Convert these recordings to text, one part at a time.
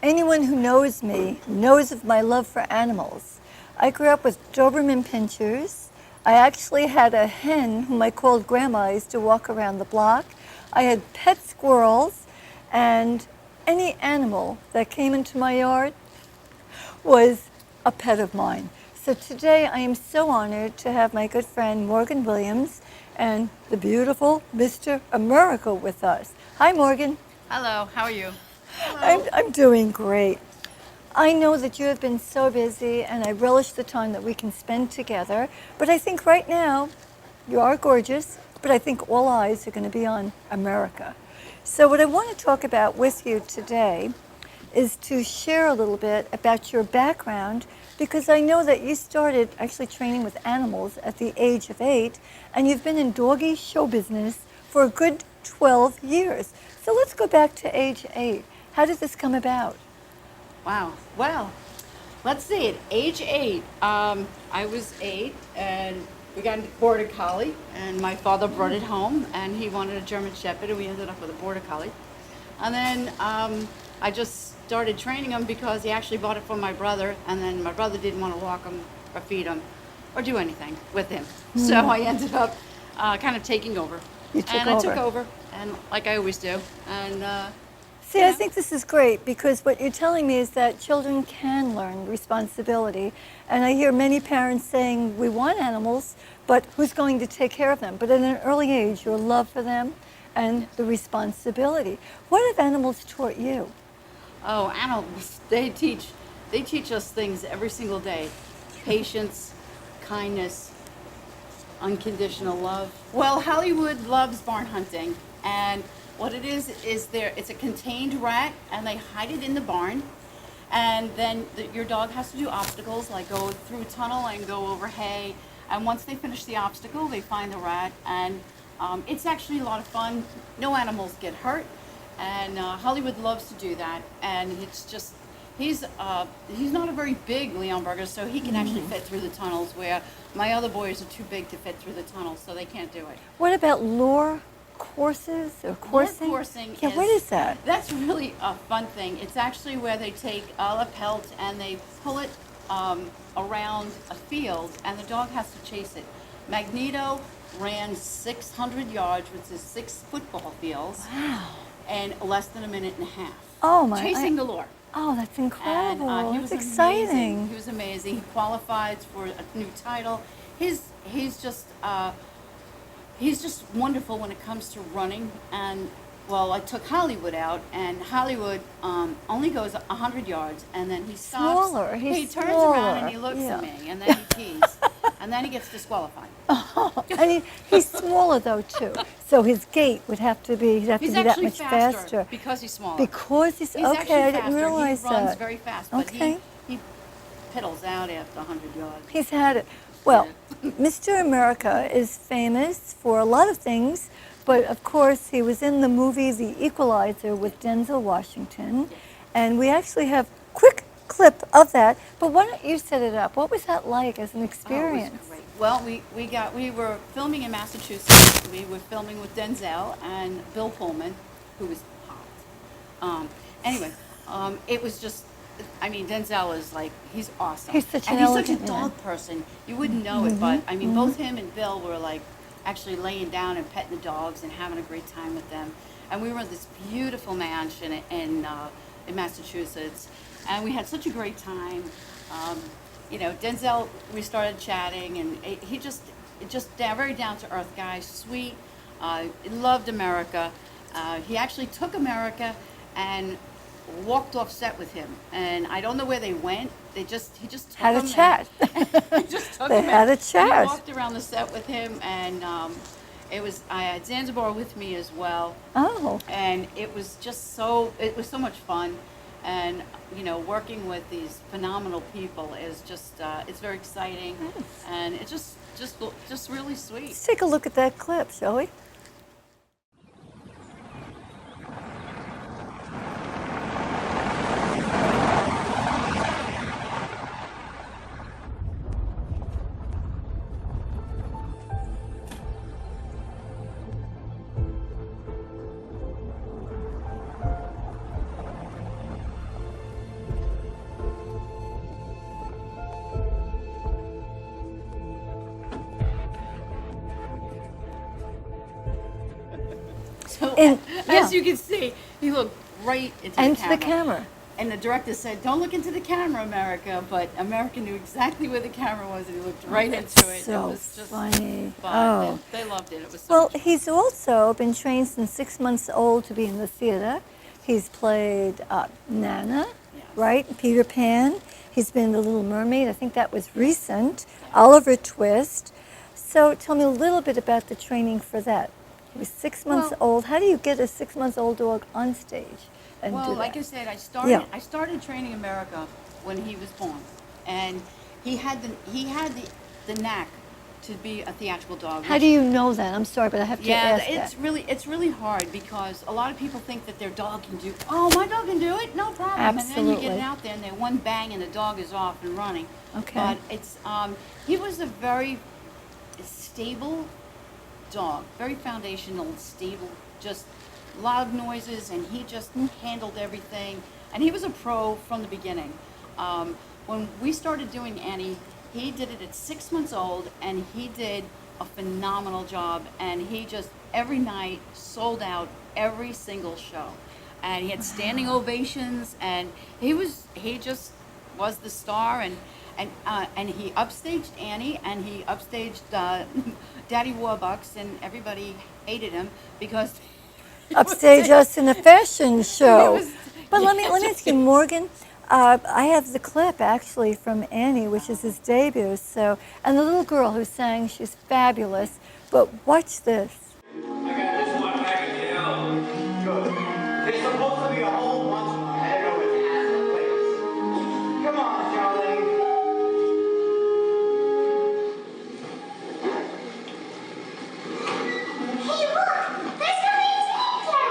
Anyone who knows me knows of my love for animals. I grew up with Doberman Pinschers. I actually had a hen whom I called Grandma. I used to walk around the block. I had pet squirrels, and any animal that came into my yard was a pet of mine. So today I am so honored to have my good friend Morgan Williams and the beautiful Mr. America with us. Hi, Morgan. Hello, how are you? Hello. I'm doing great. I know that you have been so busy, and I relish the time that we can spend together, but I think right now you are gorgeous, but I think all eyes are going to be on America. So what I want to talk about with you today is to share a little bit about your background, because I know that you started actually training with animals at the age of 8, and you've been in doggy show business for a good 12 years. So let's go back to age 8. How did this come about? Wow. Well, let's see. At age 8, I was 8, and we got a border collie, and my father brought it home, and he wanted a German Shepherd, and we ended up with a border collie. And then I just started training him because he actually bought it from my brother, and then my brother didn't want to walk him or feed him or do anything with him. So I ended up kind of taking over. I took over, and like I always do. And see, I think this is great, because what you're telling me is that children can learn responsibility. And I hear many parents saying, we want animals, but who's going to take care of them? But at an early age, your love for them and the responsibility. What have animals taught you? Oh, animals, they teach us things every single day. Patience, kindness, unconditional love. Well, Hollywood loves barn hunting, and what it is it's a contained rat, and they hide it in the barn, and then your dog has to do obstacles like go through a tunnel and go over hay, and once they finish the obstacle, they find the rat, and it's actually a lot of fun. No animals get hurt, and Hollywood loves to do that, and it's just he's not a very big Leonberger, so he can actually fit through the tunnels, where my other boys are too big to fit through the tunnels, so they can't do it. What about lure courses or coursing? Lure coursing, yeah, what is that? That's really a fun thing. It's actually where they take a pelt and they pull it around a field, and the dog has to chase it. Magneto ran 600 yards, which is 6 football fields, Wow. in less than a minute and a half. Oh my! Chasing the lure. Oh, that's incredible. And, he that's was exciting. Amazing. He was amazing. He qualified for a new title. He's just wonderful when it comes to running. And well, I took Hollywood out, and Hollywood only goes 100 yards, and then he stops. Smaller. He turns smaller. around and he looks at me, and then he pees, and then he gets disqualified. Oh, and he's smaller though too, so his gait would have to be that much faster. Because he's smaller. Because he's okay. I didn't realize that. He runs very fast, but okay. he piddles out after 100 yards. He's had it. Well, Mr. America is famous for a lot of things, but of course he was in the movie The Equalizer with Denzel Washington, and we actually have a quick clip of that. But why don't you set it up? What was that like as an experience? Oh, it was great. Well, we were filming in Massachusetts. We were filming with Denzel and Bill Pullman, who was hot. Anyway, it was just. I mean, Denzel is like, he's awesome. He's such and an he's such a elegant dog man. person. You wouldn't know it, but I mean, both him and Bill were like actually laying down and petting the dogs and having a great time with them. And we were at this beautiful mansion in Massachusetts, and we had such a great time. You know, Denzel, we started chatting, and he just very down to earth guy, sweet. Loved America. He actually took America and walked off set with him, and I don't know where they went. He just took had him a chat. They had a chat. We walked around the set with him, and I had Zanzibar with me as well. Oh. And it was so much fun, and you know, working with these phenomenal people is just it's very exciting, and it's just really sweet. Let's take a look at that clip, shall we? And- as yeah. you can see, he looked right into And the to camera. the camera. And the director said, "Don't look into the camera, America." But America knew exactly where the camera was, and he looked right into it. So It was just funny. fun. Oh. They loved it. It was so Well, much fun. he's also been trained since 6 months old to be in the theater. He's played Nana, Yes. right? Peter Pan. He's been the Little Mermaid. I think that was recent. Oliver Twist. So tell me a little bit about the training for that. He was 6 months Well- old. How do you get a 6-month-old dog on stage and Well, do like I that? said, I started training America when he was born, and he had the knack to be a theatrical dog. How do you know that? I'm sorry, but I have to Yeah, ask it's that. it's really hard because a lot of people think that their dog can do. Oh, my dog can do it, no problem. And then you Absolutely. get it out there, and they one bang, and the dog is off and running. Okay. But it's he was a very stable dog, very foundational, stable, just loud noises, and he just handled everything. And he was a pro from the beginning. When we started doing Annie, he did it at 6 months old, and he did a phenomenal job. And he just every night sold out every single show, and he had standing ovations. And he just was the star. And he upstaged Annie, and he upstaged Daddy Warbucks, and everybody hated him because Upstage us in a fashion show. was- But let me ask you, Morgan. I have the clip actually from Annie, which is his debut. So, and the little girl who sang, she's fabulous. But watch this. I got this one back at Gail. Good. There's supposed to be a whole bunch of them. I don't know if it has a place. Come on, darling. Hey, look! There's no danger!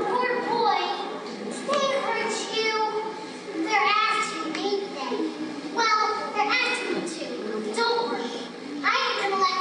Poor boy. They hurt you. They're asking me, then. Well, they're asking me to. Don't worry. I am gonna let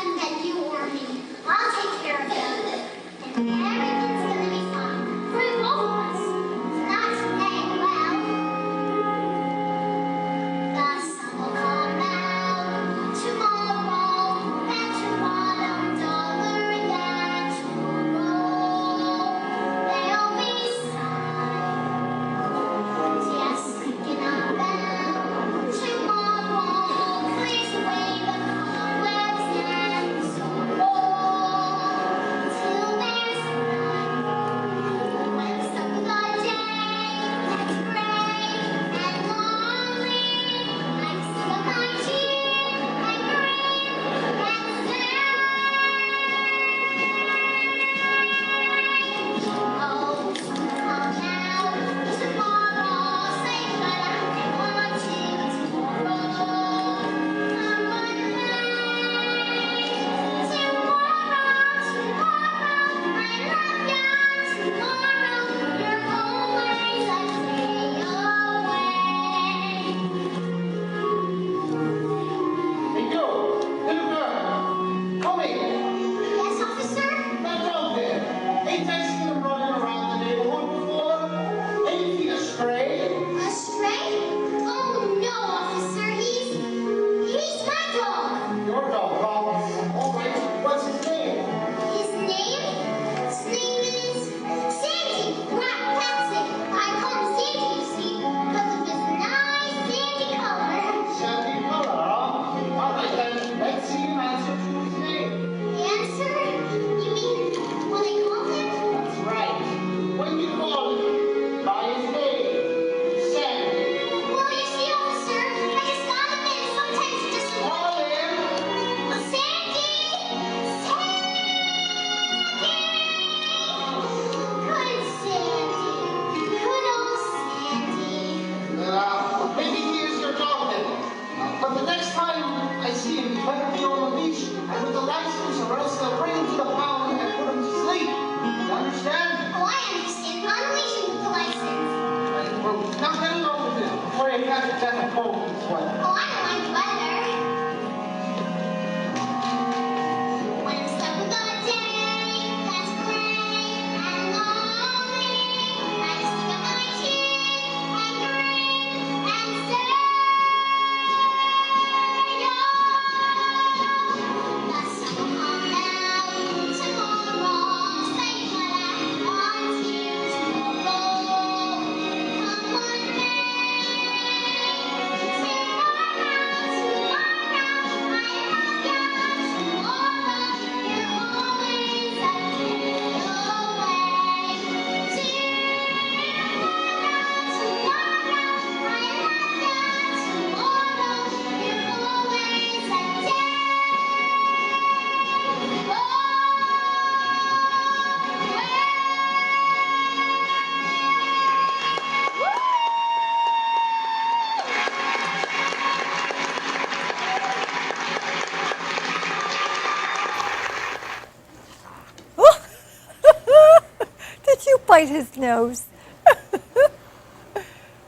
bite his nose.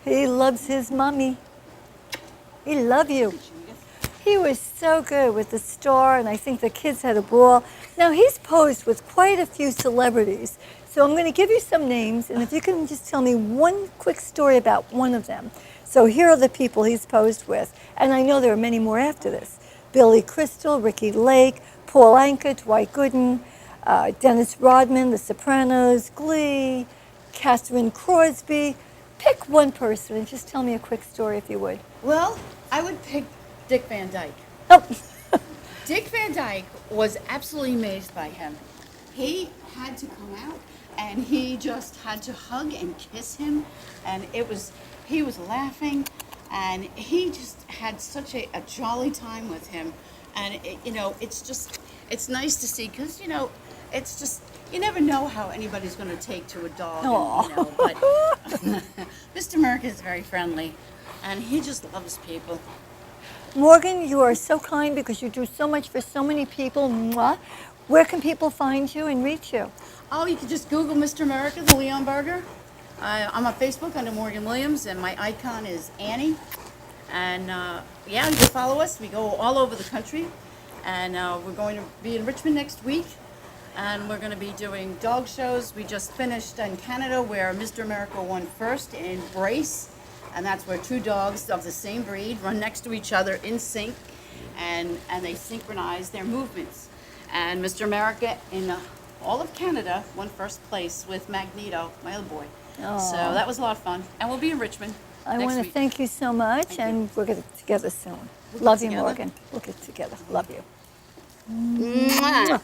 He loves his mommy. He love you. He was so good with the star, and I think the kids had a ball. Now, he's posed with quite a few celebrities, so I'm going to give you some names, and if you can just tell me one quick story about one of them. So here are the people he's posed with, and I know there are many more after this. Billy Crystal, Ricky Lake, Paul Anka, Dwight Gooden, Dennis Rodman, The Sopranos, Glee, Catherine Crosby. Pick one person and just tell me a quick story if you would. Well, I would pick Dick Van Dyke. Oh, Dick Van Dyke was absolutely amazed by him. He had to come out and he just had to hug and kiss him, and he was laughing, and he just had such a jolly time with him. And it's nice to see, because it's just, you never know how anybody's going to take to a dog. And, but Mr. America is very friendly, and he just loves people. Morgan, you are so kind because you do so much for so many people. Mwah. Where can people find you and reach you? Oh, you can just Google Mr. America the Leonberger. I'm on Facebook under Morgan Williams, and my icon is Annie. And yeah, you can follow us. We go all over the country, and we're going to be in Richmond next week, and we're going to be doing dog shows. We just finished in Canada where Mr. America won first in Brace, and that's where two dogs of the same breed run next to each other in sync, and they synchronize their movements. And Mr. America in all of Canada won first place with Magneto, my little boy. So that was a lot of fun, and we'll be in Richmond. I want to week. thank you so much, Thank and we'll get together soon. We'll get Love you, together. Morgan. We'll get together. Love you. Mwah.